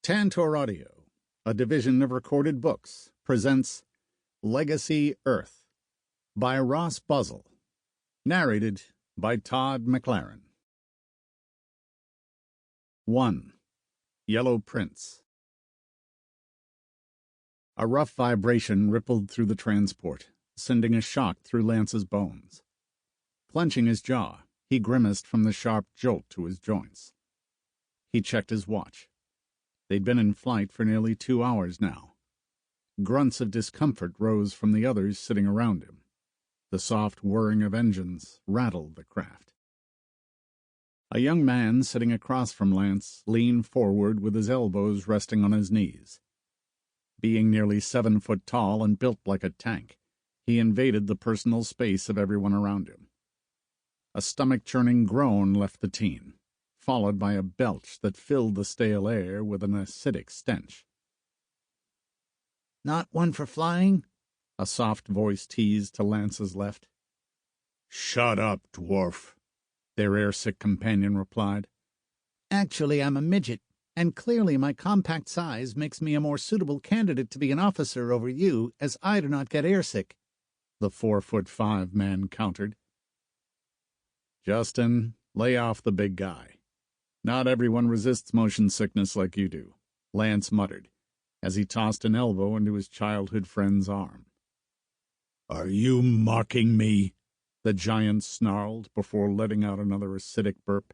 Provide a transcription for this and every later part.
Tantor Audio, a division of Recorded Books, presents Legacy Earth by Ross Buzzell, narrated by Todd Mclaren. 1. Yellow Prince. A rough vibration rippled through the transport, sending a shock through Lance's bones. Clenching his jaw, he grimaced from the sharp jolt to his joints. He checked his watch. They'd been in flight for nearly 2 hours now. Grunts of discomfort rose from the others sitting around him. The soft whirring of engines rattled the craft. A young man sitting across from Lance leaned forward with his elbows resting on his knees. Being nearly 7 foot tall and built like a tank, he invaded the personal space of everyone around him. A stomach-churning groan left the teen, followed by a belch that filled the stale air with an acidic stench. "Not one for flying?" a soft voice teased to Lance's left. "Shut up, dwarf," their airsick companion replied. "Actually, I'm a midget, and clearly my compact size makes me a more suitable candidate to be an officer over you, as I do not get airsick," the 4'5" man countered. "Justin, lay off the big guy. Not everyone resists motion sickness like you do," Lance muttered, as he tossed an elbow into his childhood friend's arm. "Are you mocking me?" the giant snarled before letting out another acidic burp.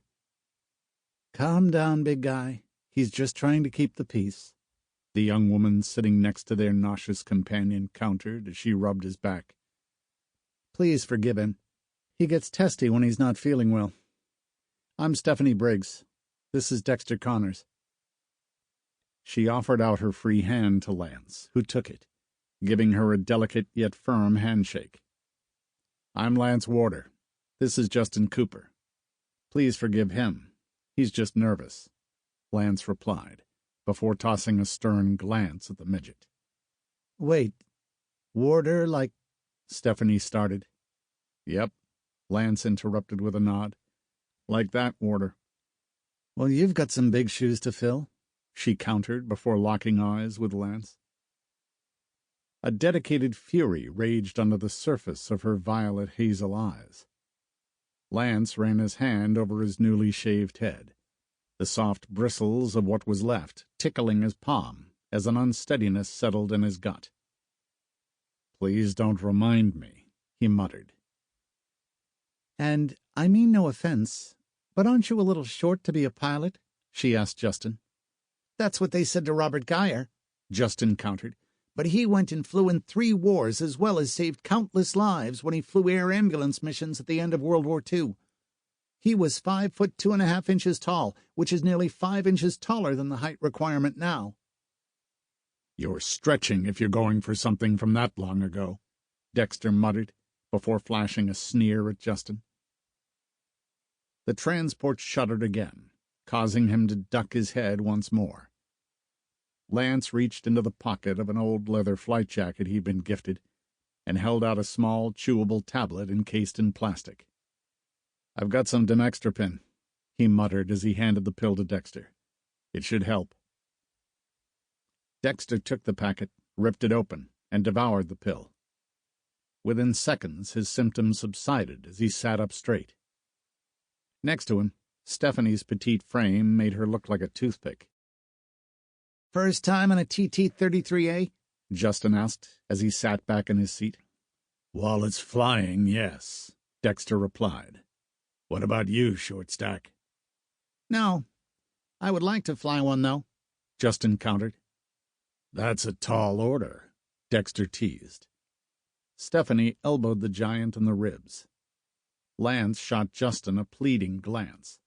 "Calm down, big guy. He's just trying to keep the peace," the young woman sitting next to their nauseous companion countered as she rubbed his back. "Please forgive him. He gets testy when he's not feeling well. I'm Stephanie Briggs. This is Dexter Connors." She offered out her free hand to Lance, who took it, giving her a delicate yet firm handshake. "I'm Lance Warder. This is Justin Cooper. Please forgive him. He's just nervous," Lance replied, before tossing a stern glance at the midget. "Wait, Warder like—" Stephanie started. "Yep," Lance interrupted with a nod. "Like that, Warder." "Well, you've got some big shoes to fill," she countered before locking eyes with Lance. A dedicated fury raged under the surface of her violet hazel eyes. Lance ran his hand over his newly shaved head, the soft bristles of what was left tickling his palm as an unsteadiness settled in his gut. "Please don't remind me," he muttered. "And I mean no offense, but aren't you a little short to be a pilot?" she asked Justin. "That's what they said to Robert Geyer," Justin countered. "But he went and flew in 3 wars as well as saved countless lives when he flew air ambulance missions at the end of World War II. He was 5 foot 2.5 inches tall, which is nearly 5 inches taller than the height requirement now." "You're stretching if you're going for something from that long ago," Dexter muttered, before flashing a sneer at Justin. The transport shuddered again, causing him to duck his head once more. Lance reached into the pocket of an old leather flight jacket he'd been gifted and held out a small, chewable tablet encased in plastic. "I've got some Demextrapin," he muttered as he handed the pill to Dexter. "It should help." Dexter took the packet, ripped it open, and devoured the pill. Within seconds, his symptoms subsided as he sat up straight. Next to him, Stephanie's petite frame made her look like a toothpick. "First time on a TT-33A?" Justin asked as he sat back in his seat. "While it's flying, yes," Dexter replied. "What about you, short stack?" "No. I would like to fly one, though," Justin countered. "That's a tall order," Dexter teased. Stephanie elbowed the giant in the ribs. Lance shot Justin a pleading glance.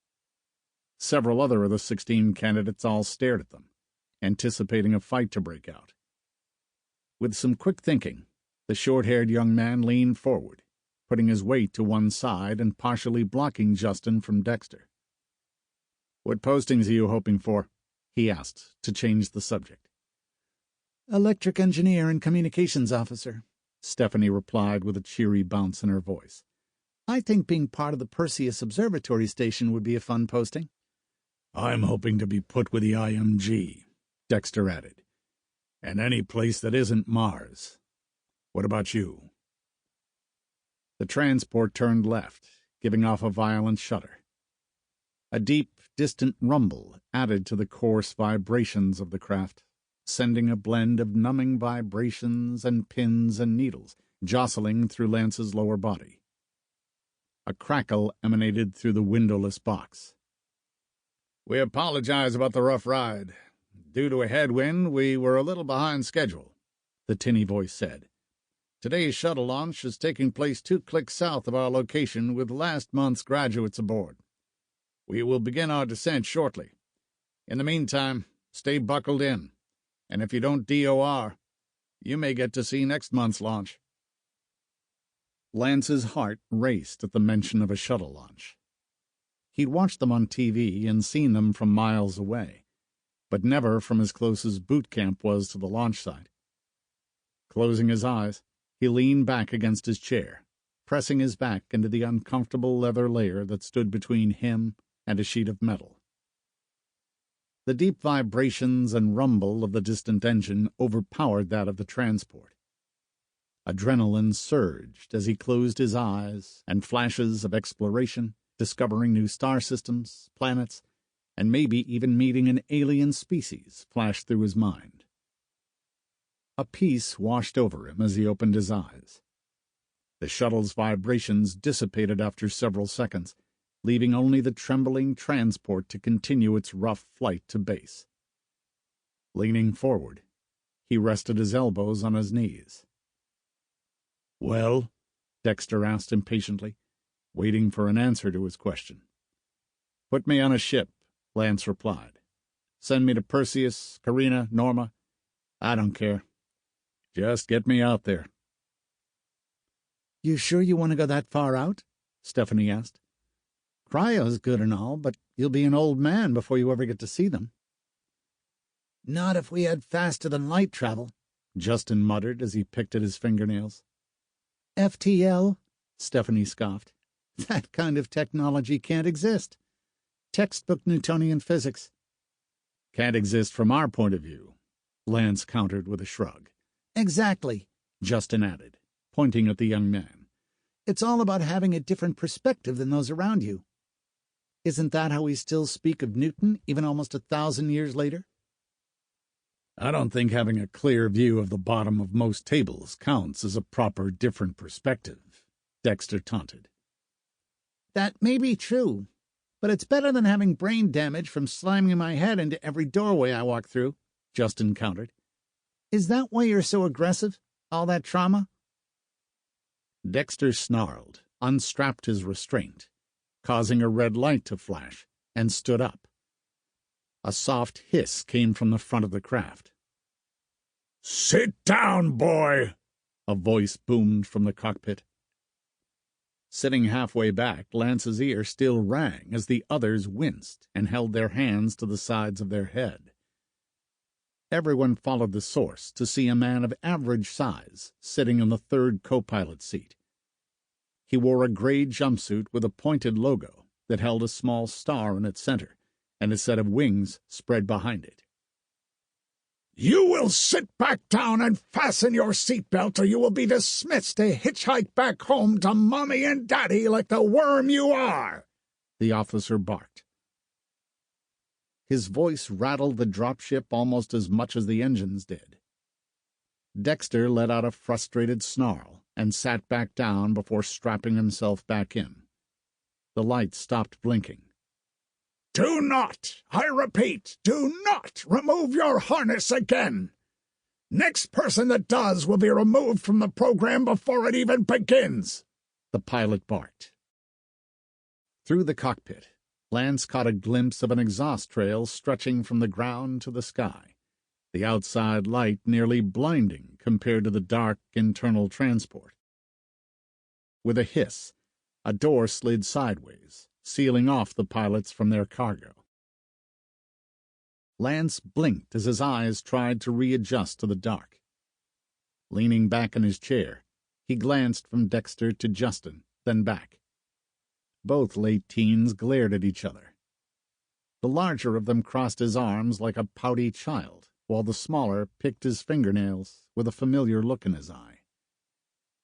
Several other of the 16 candidates all stared at them, anticipating a fight to break out. With some quick thinking, the short-haired young man leaned forward, putting his weight to one side and partially blocking Justin from Dexter. "What postings are you hoping for?" he asked, to change the subject. "Electric engineer and communications officer," Stephanie replied with a cheery bounce in her voice. "I think being part of the Perseus Observatory Station would be a fun posting." "I'm hoping to be put with the IMG," Dexter added. And any place that isn't Mars. What about you? The transport turned left, giving off a violent shudder. A deep, distant rumble added to the coarse vibrations of the craft, sending a blend of numbing vibrations and pins and needles jostling through Lance's lower body. A crackle emanated through the windowless box. We apologize about the rough ride. Due to a headwind, we were a little behind schedule, the tinny voice said. Today's shuttle launch is taking place 2 clicks south of our location with last month's graduates aboard. We will begin our descent shortly. In the meantime, stay buckled in, and if you don't DOR, you may get to see next month's launch. Lance's heart raced at the mention of a shuttle launch. He'd watched them on TV and seen them from miles away, but never from as close as boot camp was to the launch site. Closing his eyes, he leaned back against his chair, pressing his back into the uncomfortable leather layer that stood between him and a sheet of metal. The deep vibrations and rumble of the distant engine overpowered that of the transport. Adrenaline surged as he closed his eyes, and flashes of exploration, discovering new star systems, planets, and maybe even meeting an alien species flashed through his mind. A peace washed over him as he opened his eyes. The shuttle's vibrations dissipated after several seconds, leaving only the trembling transport to continue its rough flight to base. Leaning forward, he rested his elbows on his knees. Well? Dexter asked impatiently, waiting for an answer to his question. Put me on a ship, Lance replied. Send me to Perseus, Carina, Norma. I don't care. Just get me out there. You sure you want to go that far out? Stephanie asked. Cryo's good and all, but you'll be an old man before you ever get to see them. Not if we had faster-than-light travel, Justin muttered as he picked at his fingernails. FTL? Stephanie scoffed. That kind of technology can't exist. Textbook Newtonian physics. Can't exist from our point of view, Lance countered with a shrug. Exactly, Justin added, pointing at the young man. It's all about having a different perspective than those around you. Isn't that how we still speak of Newton, even almost 1,000 years later? I don't think having a clear view of the bottom of most tables counts as a proper different perspective, Dexter taunted. That may be true, but it's better than having brain damage from slamming my head into every doorway I walk through, Justin countered. Is that why you're so aggressive? All that trauma? Dexter snarled, unstrapped his restraint, causing a red light to flash, and stood up. A soft hiss came from the front of the craft. Sit down, boy, a voice boomed from the cockpit. Sitting halfway back, Lance's ear still rang as the others winced and held their hands to the sides of their head. Everyone followed the source to see a man of average size sitting in the third co-pilot seat. He wore a gray jumpsuit with a pointed logo that held a small star in its center and a set of wings spread behind it. You will sit back down and fasten your seatbelt, or you will be dismissed to hitchhike back home to Mommy and Daddy like the worm you are, the officer barked. His voice rattled the dropship almost as much as the engines did. Dexter let out a frustrated snarl and sat back down before strapping himself back in. The lights stopped blinking. Do not, I repeat, do not remove your harness again. Next person that does will be removed from the program before it even begins, the pilot barked. Through the cockpit, Lance caught a glimpse of an exhaust trail stretching from the ground to the sky, the outside light nearly blinding compared to the dark internal transport. With a hiss, a door slid sideways, sealing off the pilots from their cargo. Lance blinked as his eyes tried to readjust to the dark. Leaning back in his chair, he glanced from Dexter to Justin, then back. Both late teens glared at each other. The larger of them crossed his arms like a pouty child while the smaller picked his fingernails with a familiar look in his eye.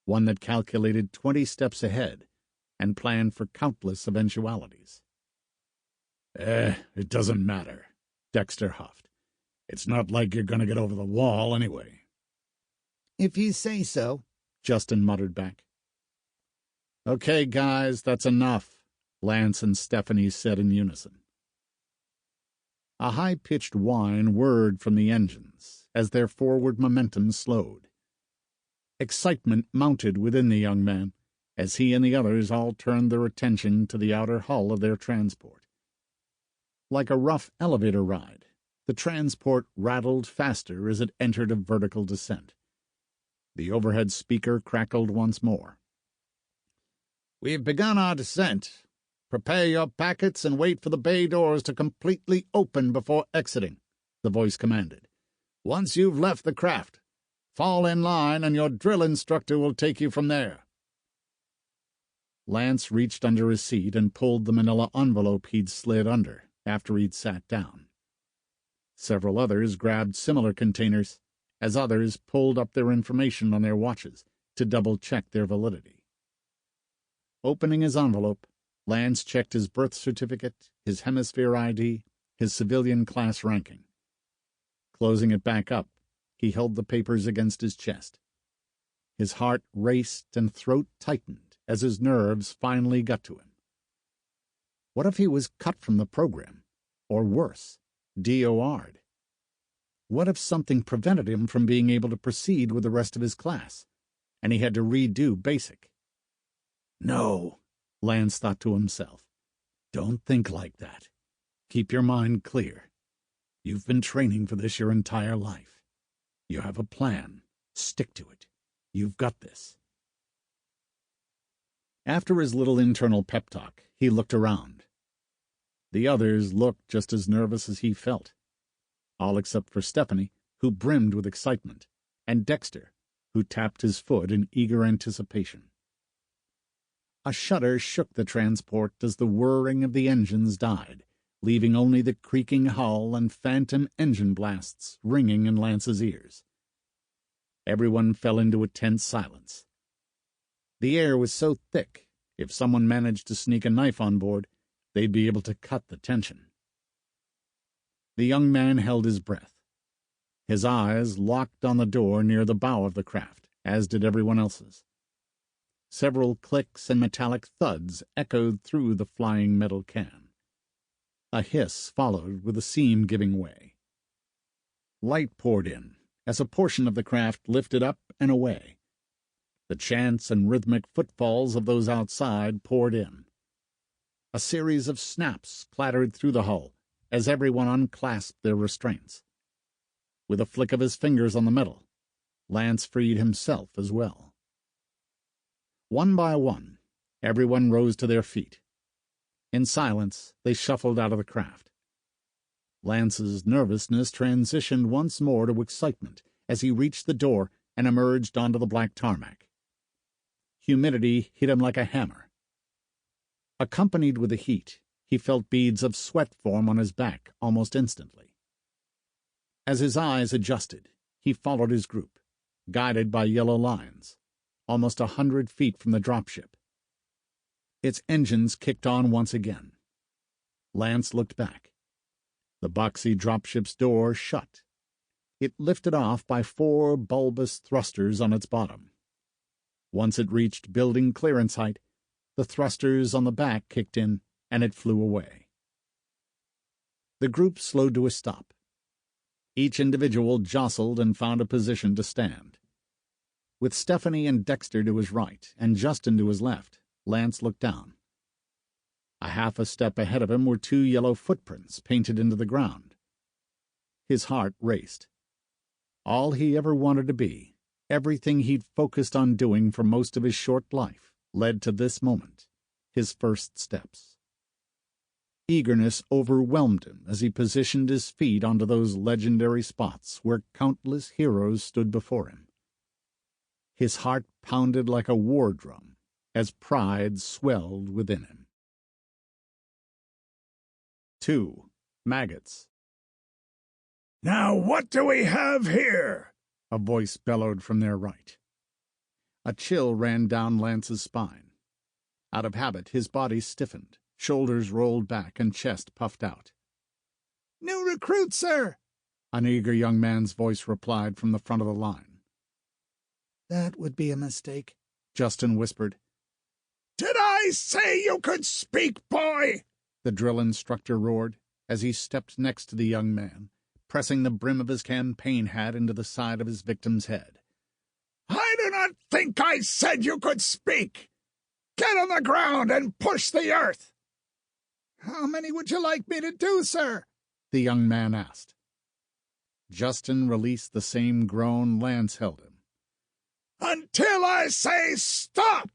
One that calculated 20 steps ahead and planned for countless eventualities. It doesn't matter, Dexter huffed. It's not like you're going to get over the wall anyway. If you say so, Justin muttered back. Okay, guys, that's enough, Lance and Stephanie said in unison. A high-pitched whine whirred from the engines as their forward momentum slowed. Excitement mounted within the young man as he and the others all turned their attention to the outer hull of their transport. Like a rough elevator ride, the transport rattled faster as it entered a vertical descent. The overhead speaker crackled once more. "We've begun our descent. Prepare your packets and wait for the bay doors to completely open before exiting," the voice commanded. "Once you've left the craft, fall in line and your drill instructor will take you from there." Lance reached under his seat and pulled the manila envelope he'd slid under after he'd sat down. Several others grabbed similar containers as others pulled up their information on their watches to double-check their validity. Opening his envelope, Lance checked his birth certificate, his hemisphere ID, his civilian class ranking. Closing it back up, he held the papers against his chest. His heart raced and throat tightened as his nerves finally got to him. What if he was cut from the program? Or worse, DOR'd? What if something prevented him from being able to proceed with the rest of his class, and he had to redo basic? No, Lance thought to himself. Don't think like that. Keep your mind clear. You've been training for this your entire life. You have a plan. Stick to it. You've got this. After his little internal pep talk, he looked around. The others looked just as nervous as he felt. All except for Stephanie, who brimmed with excitement, and Dexter, who tapped his foot in eager anticipation. A shudder shook the transport as the whirring of the engines died, leaving only the creaking hull and phantom engine blasts ringing in Lance's ears. Everyone fell into a tense silence. The air was so thick, if someone managed to sneak a knife on board, they'd be able to cut the tension. The young man held his breath. His eyes locked on the door near the bow of the craft, as did everyone else's. Several clicks and metallic thuds echoed through the flying metal can. A hiss followed with the seam giving way. Light poured in as a portion of the craft lifted up and away. The chants and rhythmic footfalls of those outside poured in. A series of snaps clattered through the hull as everyone unclasped their restraints. With a flick of his fingers on the metal, Lance freed himself as well. One by one, everyone rose to their feet. In silence, they shuffled out of the craft. Lance's nervousness transitioned once more to excitement as he reached the door and emerged onto the black tarmac. Humidity hit him like a hammer. Accompanied with the heat, he felt beads of sweat form on his back almost instantly. As his eyes adjusted, he followed his group, guided by yellow lines, almost 100 feet from the dropship. Its engines kicked on once again. Lance looked back. The boxy dropship's door shut. It lifted off by 4 bulbous thrusters on its bottom. Once it reached building clearance height, the thrusters on the back kicked in, and it flew away. The group slowed to a stop. Each individual jostled and found a position to stand. With Stephanie and Dexter to his right and Justin to his left, Lance looked down. A half a step ahead of him were 2 yellow footprints painted into the ground. His heart raced. All he ever wanted to be, everything he'd focused on doing for most of his short life, led to this moment, his first steps. Eagerness overwhelmed him as he positioned his feet onto those legendary spots where countless heroes stood before him. His heart pounded like a war drum as pride swelled within him. 2. Maggots. "Now what do we have here?" a voice bellowed from their right. A chill ran down Lance's spine. Out of habit, his body stiffened, shoulders rolled back, and chest puffed out. "New recruit, sir," an eager young man's voice replied from the front of the line. "That would be a mistake," Justin whispered. "Did I say you could speak, boy?" the drill instructor roared as he stepped next to the young man, pressing the brim of his campaign hat into the side of his victim's head. "I do not think I said you could speak. Get on the ground and push the earth." "How many would you like me to do, sir?" the young man asked. Justin released the same groan Lance held him. "Until I say stop!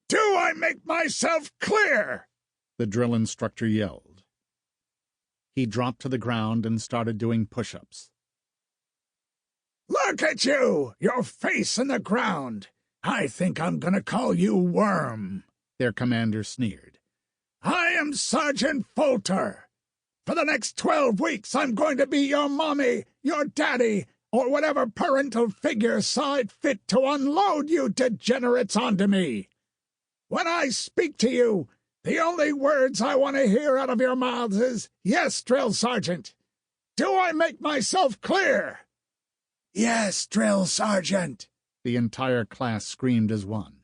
Do I make myself clear?" the drill instructor yelled. He dropped to the ground and started doing push-ups. "Look at you, your face in the ground. I think I'm going to call you Worm," their commander sneered. "I am Sergeant Folter. For the next 12 weeks, I'm going to be your mommy, your daddy, or whatever parental figure saw it fit to unload you degenerates onto me. When I speak to you, the only words I want to hear out of your mouths is, 'Yes, Drill Sergeant.' Do I make myself clear?" "Yes, Drill Sergeant," the entire class screamed as one.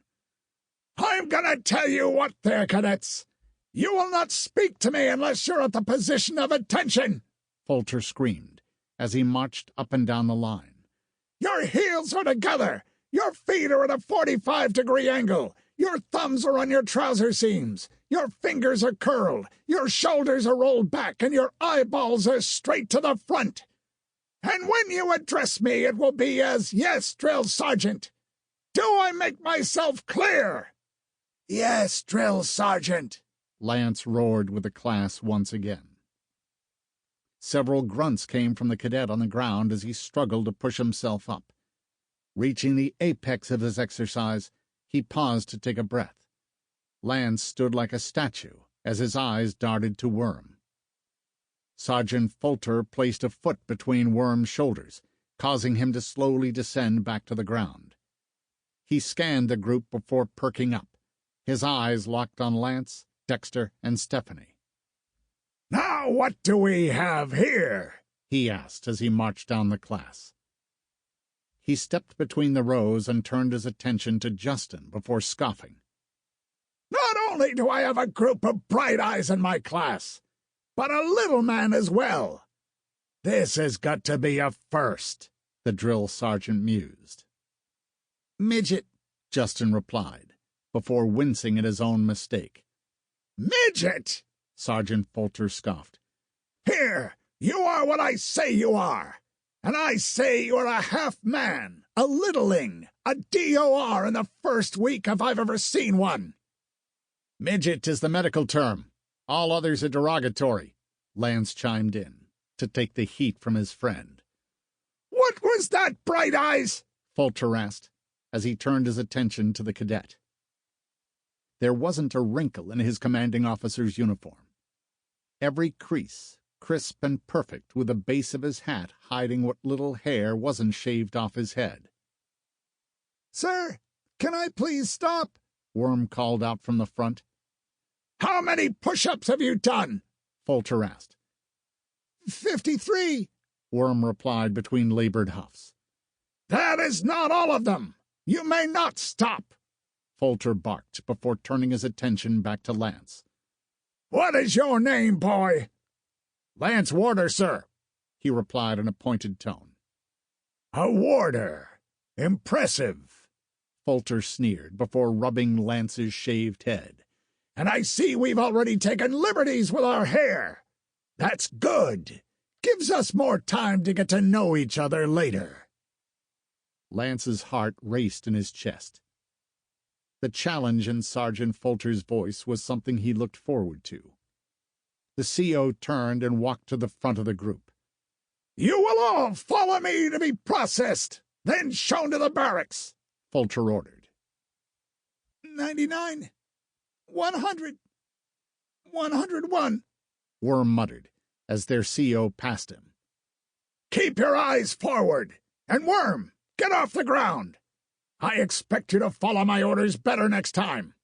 "I'm gonna tell you what there, cadets. You will not speak to me unless you're at the position of attention," Folter screamed as he marched up and down the line. "Your heels are together. Your feet are at a 45-degree angle. Your thumbs are on your trouser seams. Your fingers are curled. Your shoulders are rolled back, and your eyeballs are straight to the front. And when you address me, it will be as, 'Yes, Drill Sergeant.' Do I make myself clear?" "Yes, Drill Sergeant," Lance roared with the class once again. Several grunts came from the cadet on the ground as he struggled to push himself up. Reaching the apex of his exercise, he paused to take a breath. Lance stood like a statue as his eyes darted to Worm. Sergeant Folter placed a foot between Worm's shoulders, causing him to slowly descend back to the ground. He scanned the group before perking up, his eyes locked on Lance, Dexter, and Stephanie. "Now what do we have here?" he asked as he marched down the class. He stepped between the rows and turned his attention to Justin before scoffing. "Not only do I have a group of bright eyes in my class, but a little man as well. This has got to be a first," the drill sergeant mused. "Midget," Justin replied, before wincing at his own mistake. "Midget!" Sergeant Folter scoffed. "Here, you are what I say you are. And I say you're a half-man, a littling, a DOR in the first week if I've ever seen one." "Midget is the medical term. All others are derogatory," Lance chimed in, to take the heat from his friend. "What was that, Bright Eyes?" Folter asked, as he turned his attention to the cadet. There wasn't a wrinkle in his commanding officer's uniform. Every crease, crisp and perfect, with the base of his hat hiding what little hair wasn't shaved off his head. "Sir, can I please stop?" Worm called out from the front. "How many push-ups have you done?" Folter asked. 53, Worm replied between labored huffs. "That is not all of them. You may not stop," Folter barked before turning his attention back to Lance. "What is your name, boy?" "Lance Warder, sir," he replied in a pointed tone. "A warder. Impressive," Folter sneered before rubbing Lance's shaved head. "And I see we've already taken liberties with our hair. That's good. Gives us more time to get to know each other later." Lance's heart raced in his chest. The challenge in Sergeant Folter's voice was something he looked forward to. The CO turned and walked to the front of the group. "You will all follow me to be processed, then shown to the barracks," Folter ordered. 99, 100, 101, Worm muttered as their CO passed him. Keep your eyes forward! And Worm, get off the ground! I expect you to follow my orders better next time,"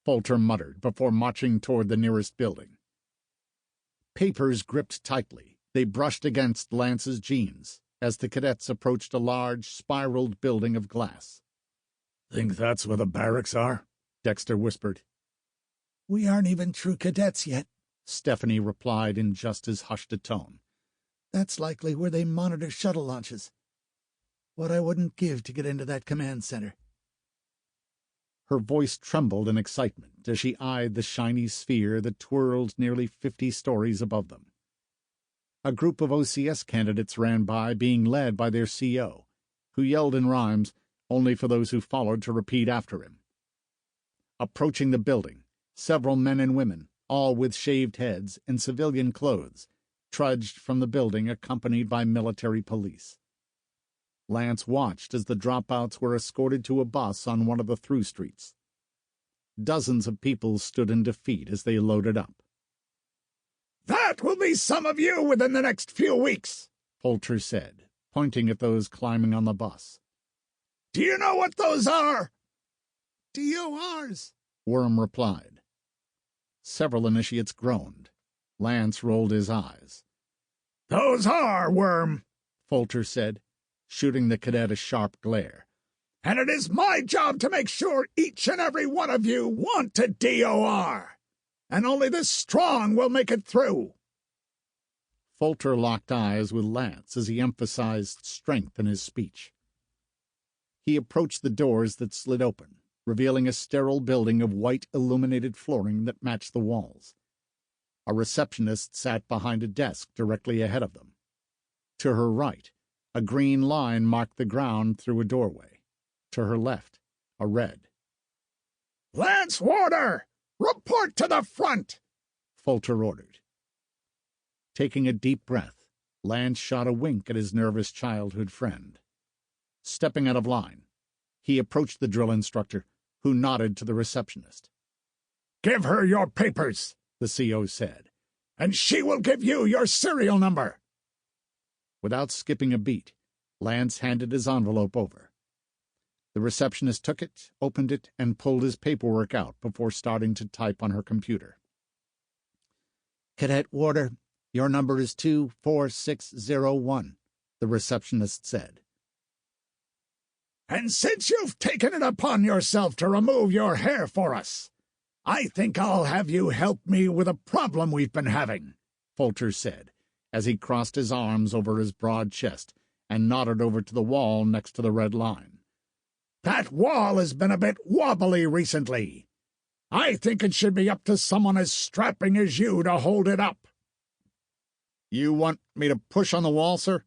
Folter muttered before marching toward the nearest building. Papers gripped tightly. They brushed against Lance's jeans as the cadets approached a large, spiraled building of glass. "Think that's where the barracks are?" Dexter whispered. "We aren't even true cadets yet," Stephanie replied in just as hushed a tone. "That's likely where they monitor shuttle launches. What I wouldn't give to get into that command center." Her voice trembled in excitement as she eyed the shiny sphere that twirled nearly 50 stories above them. A group of OCS candidates ran by, being led by their CO, who yelled in rhymes, only for those who followed to repeat after him. Approaching the building, several men and women, all with shaved heads and civilian clothes, trudged from the building accompanied by military police. Lance watched as the dropouts were escorted to a bus on one of the through streets. Dozens of people stood in defeat as they loaded up. "That will be some of you within the next few weeks," Folter said, pointing at those climbing on the bus. "Do you know what those are?" "DORs," Worm replied. Several initiates groaned. Lance rolled his eyes. "Those are, Worm," Folter said, shooting the cadet a sharp glare. "And it is my job to make sure each and every one of you want to DOR. And only the strong will make it through." Folter locked eyes with Lance as he emphasized strength in his speech. He approached the doors that slid open, revealing a sterile building of white illuminated flooring that matched the walls. A receptionist sat behind a desk directly ahead of them. To her right, a green line marked the ground through a doorway. To her left, a red. "Lance Warder, report to the front," Folter ordered. Taking a deep breath, Lance shot a wink at his nervous childhood friend. Stepping out of line, he approached the drill instructor, who nodded to the receptionist. "Give her your papers," the CO said, "and she will give you your serial number." Without skipping a beat, Lance handed his envelope over. The receptionist took it, opened it, and pulled his paperwork out before starting to type on her computer. "Cadet Warder, your number is 24601, the receptionist said. "And since you've taken it upon yourself to remove your hair for us, I think I'll have you help me with a problem we've been having," Folter said, as he crossed his arms over his broad chest and nodded over to the wall next to the red line. "That wall has been a bit wobbly recently. I think it should be up to someone as strapping as you to hold it up." "You want me to push on the wall, sir?"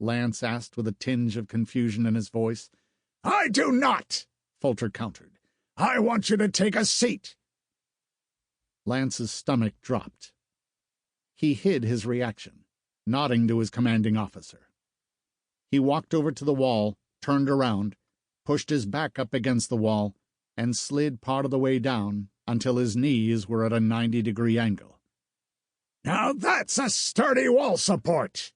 Lance asked with a tinge of confusion in his voice. "I do not," Folter countered. "I want you to take a seat." Lance's stomach dropped. He hid his reaction, nodding to his commanding officer. He walked over to the wall, turned around, pushed his back up against the wall, and slid part of the way down until his knees were at a 90-degree angle. "Now that's a sturdy wall support.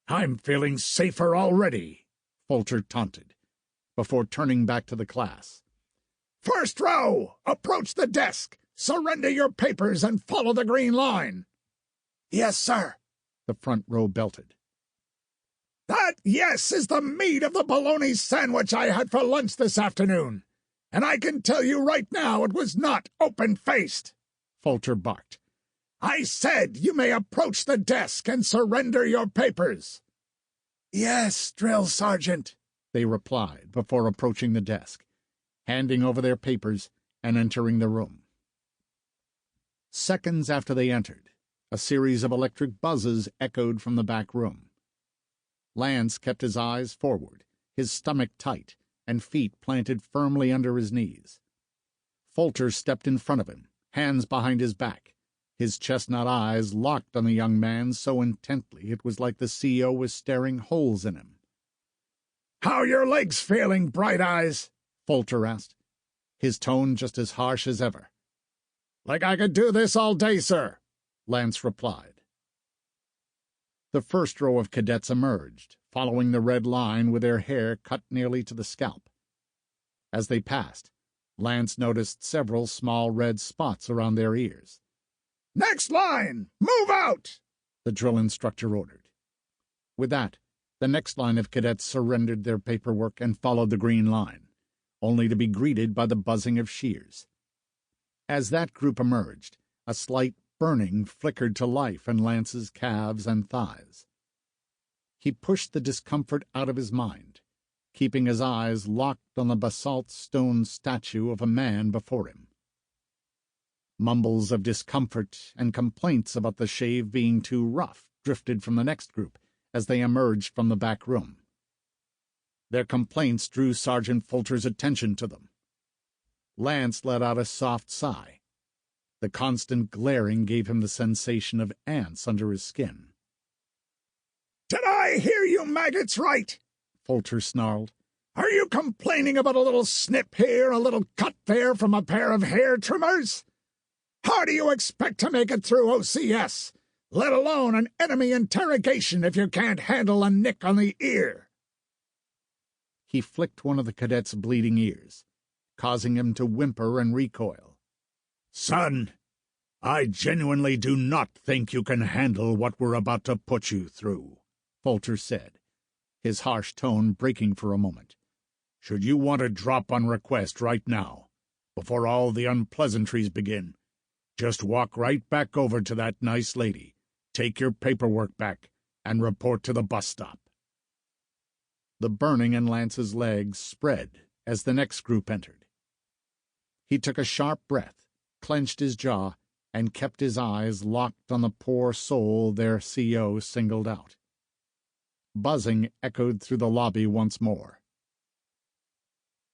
I'm feeling safer already," Folter taunted, before turning back to the class. "First row, approach the desk, surrender your papers, and follow the green line." "Yes, sir," the front row belted. "That yes is the meat of the bologna sandwich I had for lunch this afternoon, and I can tell you right now it was not open-faced," Folter barked. "I said you may approach the desk and surrender your papers." "Yes, drill sergeant," they replied before approaching the desk, handing over their papers and entering the room. Seconds after they entered, a series of electric buzzes echoed from the back room. Lance kept his eyes forward, his stomach tight, and feet planted firmly under his knees. Folter stepped in front of him, hands behind his back, his chestnut eyes locked on the young man so intently it was like the CO was staring holes in him. "How your legs feeling, Bright Eyes?" Folter asked, his tone just as harsh as ever. "Like I could do this all day, sir," Lance replied. The first row of cadets emerged, following the red line with their hair cut nearly to the scalp. As they passed, Lance noticed several small red spots around their ears. "Next line! Move out!" the drill instructor ordered. With that, the next line of cadets surrendered their paperwork and followed the green line, only to be greeted by the buzzing of shears. As that group emerged, a slight burning flickered to life in Lance's calves and thighs. He pushed the discomfort out of his mind, keeping his eyes locked on the basalt stone statue of a man before him. Mumbles of discomfort and complaints about the shave being too rough drifted from the next group as they emerged from the back room. Their complaints drew Sergeant Folter's attention to them. Lance let out a soft sigh. The constant glaring gave him the sensation of ants under his skin. "Did I hear you maggots right?" Folter snarled. "Are you complaining about a little snip here, a little cut there from a pair of hair trimmers? How do you expect to make it through OCS, let alone an enemy interrogation, if you can't handle a nick on the ear?" He flicked one of the cadet's bleeding ears, causing him to whimper and recoil. "Son, I genuinely do not think you can handle what we're about to put you through," Folter said, his harsh tone breaking for a moment. "Should you want to drop on request right now, before all the unpleasantries begin, just walk right back over to that nice lady, take your paperwork back, and report to the bus stop." The burning in Lance's legs spread as the next group entered. He took a sharp breath, clenched his jaw, and kept his eyes locked on the poor soul their CO singled out. Buzzing echoed through the lobby once more.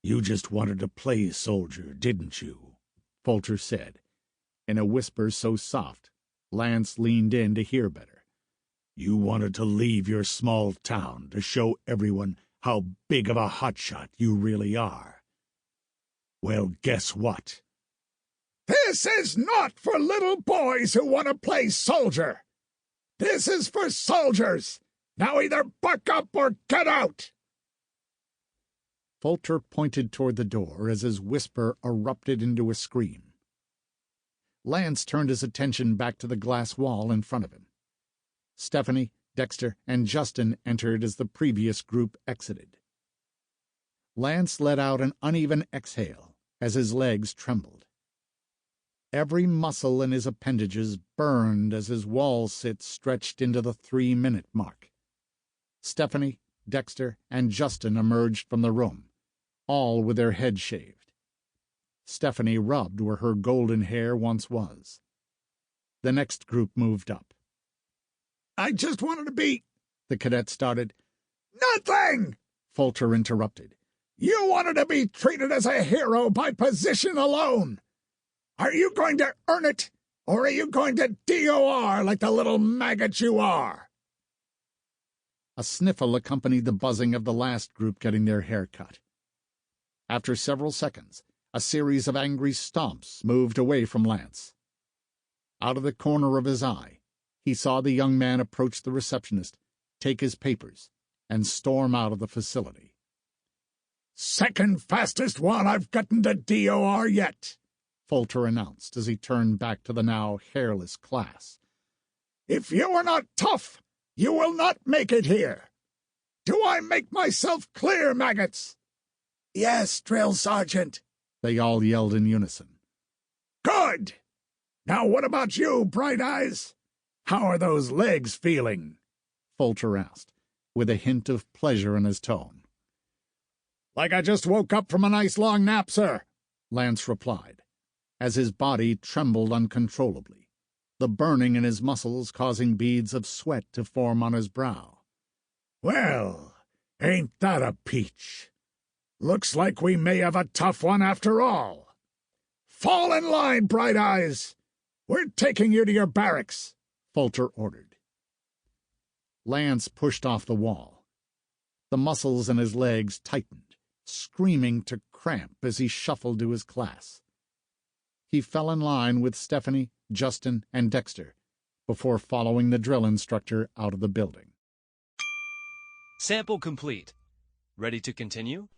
"You just wanted to play soldier, didn't you?" Folter said, in a whisper so soft Lance leaned in to hear better. "You wanted to leave your small town to show everyone how big of a hotshot you really are. Well, guess what? This is not for little boys who want to play soldier. This is for soldiers. Now either buck up or get out." Folter pointed toward the door as his whisper erupted into a scream. Lance turned his attention back to the glass wall in front of him. Stephanie, Dexter, and Justin entered as the previous group exited. Lance let out an uneven exhale as his legs trembled. Every muscle in his appendages burned as his wall sit stretched into the 3-minute mark. Stephanie, Dexter, and Justin emerged from the room, all with their heads shaved. Stephanie rubbed where her golden hair once was. The next group moved up. "I just wanted to be—" the cadet started. "Nothing!" Folter interrupted. "You wanted to be treated as a hero by position alone. Are you going to earn it, or are you going to DOR like the little maggot you are?" A sniffle accompanied the buzzing of the last group getting their hair cut. After several seconds, a series of angry stomps moved away from Lance. Out of the corner of his eye, he saw the young man approach the receptionist, take his papers, and storm out of the facility. "Second fastest one I've gotten to DOR yet," Folter announced as he turned back to the now hairless class. "If you are not tough, you will not make it here. Do I make myself clear, maggots?" "Yes, Drill Sergeant," they all yelled in unison. "Good! Now what about you, Bright Eyes? How are those legs feeling?" Folter asked, with a hint of pleasure in his tone. "Like I just woke up from a nice long nap, sir," Lance replied, as his body trembled uncontrollably, the burning in his muscles causing beads of sweat to form on his brow. "Well, ain't that a peach? Looks like we may have a tough one after all. Fall in line, Bright Eyes. We're taking you to your barracks," Folter ordered. Lance pushed off the wall. The muscles in his legs tightened, screaming to cramp as he shuffled to his class. He fell in line with Stephanie, Justin, and Dexter, before following the drill instructor out of the building. Sample complete. Ready to continue?